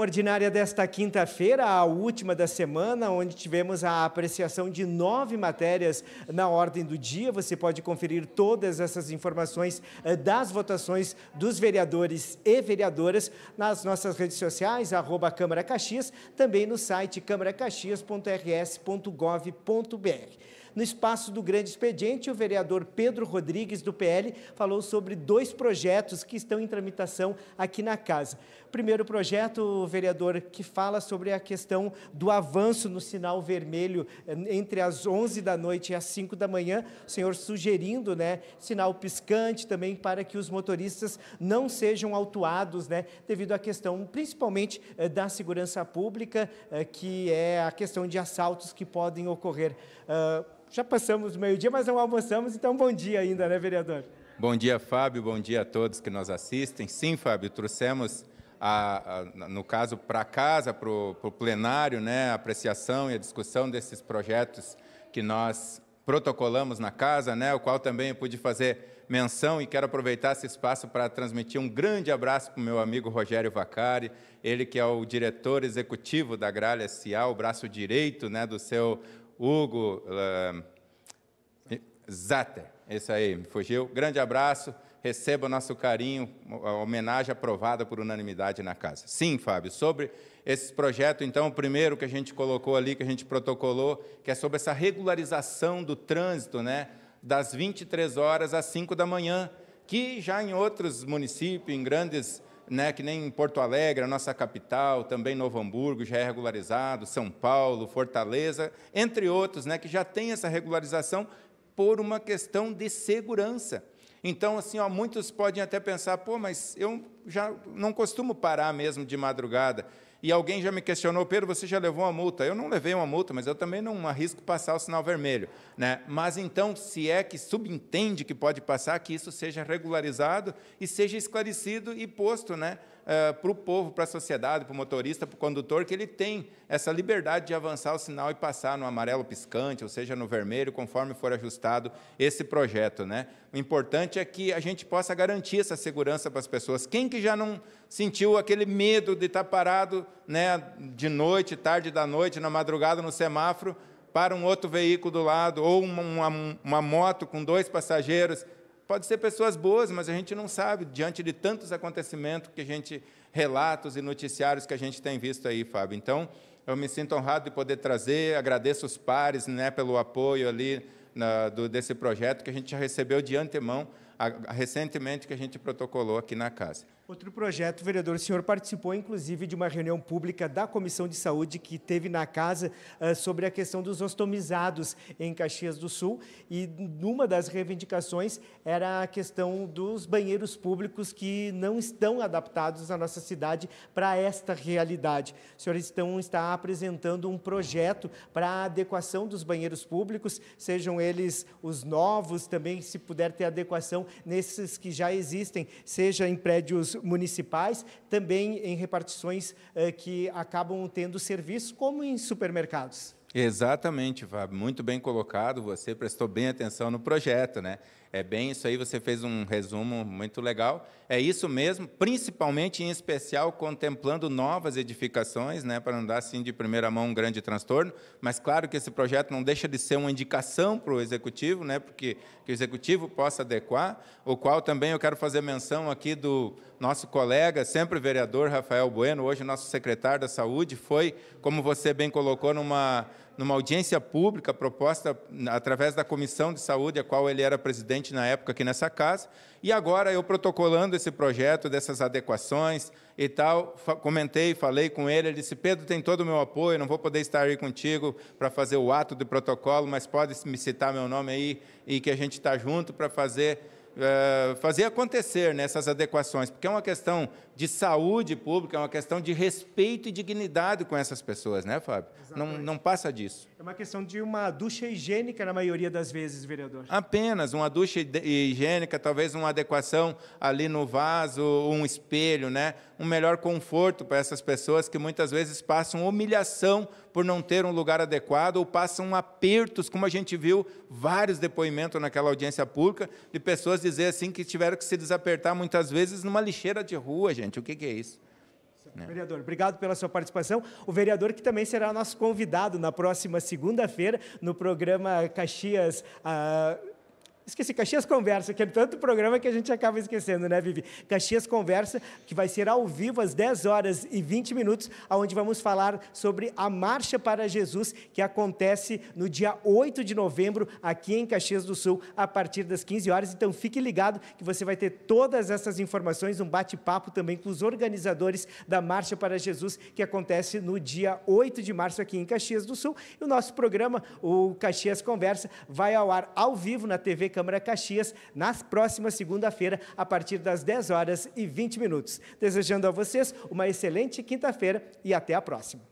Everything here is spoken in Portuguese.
ordinária desta quinta-feira, a última da semana, onde tivemos a apreciação de 9 matérias na ordem do dia. Você pode conferir todas essas informações das votações dos vereadores e vereadoras nas nossas redes sociais, @Câmara Caxias, também no site camaracaxias.rs.gov.br. No espaço do grande expediente, o vereador Pedro Rodrigues, do PL, falou sobre 2 projetos que estão em tramitação aqui na casa. Primeiro projeto, vereador, que fala sobre a questão do avanço no sinal vermelho entre as 11 da noite e as 5 da manhã, o senhor sugerindo, sinal piscante também para que os motoristas não sejam autuados, devido à questão, principalmente, da segurança pública, que é a questão de assaltos que podem ocorrer. Já passamos o meio-dia, mas não almoçamos, então bom dia ainda, vereador? Bom dia, Fábio, bom dia a todos que nos assistem. Sim, Fábio, trouxemos, no caso, para casa, para o plenário, a apreciação e a discussão desses projetos que nós protocolamos na casa, o qual também eu pude fazer menção, e quero aproveitar esse espaço para transmitir um grande abraço para o meu amigo Rogério Vacari, ele que é o diretor executivo da Gralha S.A., o braço direito do seu Hugo Zatter, esse aí, me fugiu. Grande abraço, receba o nosso carinho, a homenagem aprovada por unanimidade na casa. Sim, Fábio, sobre esse projeto, então, o primeiro que a gente colocou ali, que a gente protocolou, que é sobre essa regularização do trânsito, das 23 horas às 5 da manhã, que já em outros municípios, em grandes, que nem em Porto Alegre, a nossa capital, também Novo Hamburgo já é regularizado, São Paulo, Fortaleza, entre outros, que já tem essa regularização por uma questão de segurança. Então, assim, muitos podem até pensar, mas eu já não costumo parar mesmo de madrugada. E alguém já me questionou, Pedro, você já levou uma multa? Eu não levei uma multa, mas eu também não arrisco passar o sinal vermelho. Mas, então, se é que subentende que pode passar, que isso seja regularizado e seja esclarecido e posto para o povo, para a sociedade, para o motorista, para o condutor, que ele tem essa liberdade de avançar o sinal e passar no amarelo piscante, ou seja, no vermelho, conforme for ajustado esse projeto. O importante é que a gente possa garantir essa segurança para as pessoas. Quem que já não sentiu aquele medo de estar parado de noite, tarde da noite, na madrugada, no semáforo, para um outro veículo do lado, ou uma moto com 2 passageiros? Pode ser pessoas boas, mas a gente não sabe, diante de tantos acontecimentos que a gente, relatos e noticiários que a gente tem visto aí, Fábio. Então, eu me sinto honrado de poder trazer, agradeço os pares pelo apoio ali desse projeto que a gente já recebeu de antemão, recentemente, que a gente protocolou aqui na casa. Outro projeto, vereador, o senhor participou, inclusive, de uma reunião pública da Comissão de Saúde que teve na casa sobre a questão dos ostomizados em Caxias do Sul, e uma das reivindicações era a questão dos banheiros públicos que não estão adaptados na nossa cidade para esta realidade. O senhor está apresentando um projeto para a adequação dos banheiros públicos, sejam eles os novos, também, se puder ter adequação nesses que já existem, seja em prédios municipais, também em repartições que acabam tendo serviços, como em supermercados. Exatamente, Fábio, muito bem colocado, você prestou bem atenção no projeto, É bem isso aí, você fez um resumo muito legal. É isso mesmo, principalmente, em especial, contemplando novas edificações, para não dar, assim, de primeira mão um grande transtorno, mas, claro, que esse projeto não deixa de ser uma indicação para o Executivo, porque que o Executivo possa adequar, o qual também eu quero fazer menção aqui do nosso colega, sempre vereador, Rafael Bueno, hoje nosso secretário da Saúde, foi, como você bem colocou, numa audiência pública proposta através da Comissão de Saúde, a qual ele era presidente na época aqui nessa casa, e agora eu protocolando esse projeto dessas adequações e tal, falei com ele, ele disse, Pedro, tem todo o meu apoio, não vou poder estar aí contigo para fazer o ato de protocolo, mas pode me citar meu nome aí e que a gente está junto para fazer acontecer nessas adequações, porque é uma questão de saúde pública, é uma questão de respeito e dignidade com essas pessoas, Fábio? Não passa disso. É uma questão de uma ducha higiênica, na maioria das vezes, vereador. Apenas uma ducha higiênica, talvez uma adequação ali no vaso, um espelho, um melhor conforto para essas pessoas que muitas vezes passam humilhação por não ter um lugar adequado ou passam apertos, como a gente viu vários depoimentos naquela audiência pública, de pessoas dizer assim que tiveram que se desapertar muitas vezes numa lixeira de rua, gente. O que é isso? Vereador, obrigado pela sua participação. O vereador que também será nosso convidado na próxima segunda-feira no programa Caxias... Esqueci, Caxias Conversa, que é tanto programa que a gente acaba esquecendo, né, Vivi? Caxias Conversa, que vai ser ao vivo às 10h20, onde vamos falar sobre a Marcha para Jesus, que acontece no dia 8 de novembro, aqui em Caxias do Sul, a partir das 15 horas. Então, fique ligado que você vai ter todas essas informações, um bate-papo também com os organizadores da Marcha para Jesus, que acontece no dia 8 de março, aqui em Caxias do Sul. E o nosso programa, o Caxias Conversa, vai ao ar ao vivo na TV Câmara Caxias, na próxima segunda-feira, a partir das 10h20. Desejando a vocês uma excelente quinta-feira e até a próxima.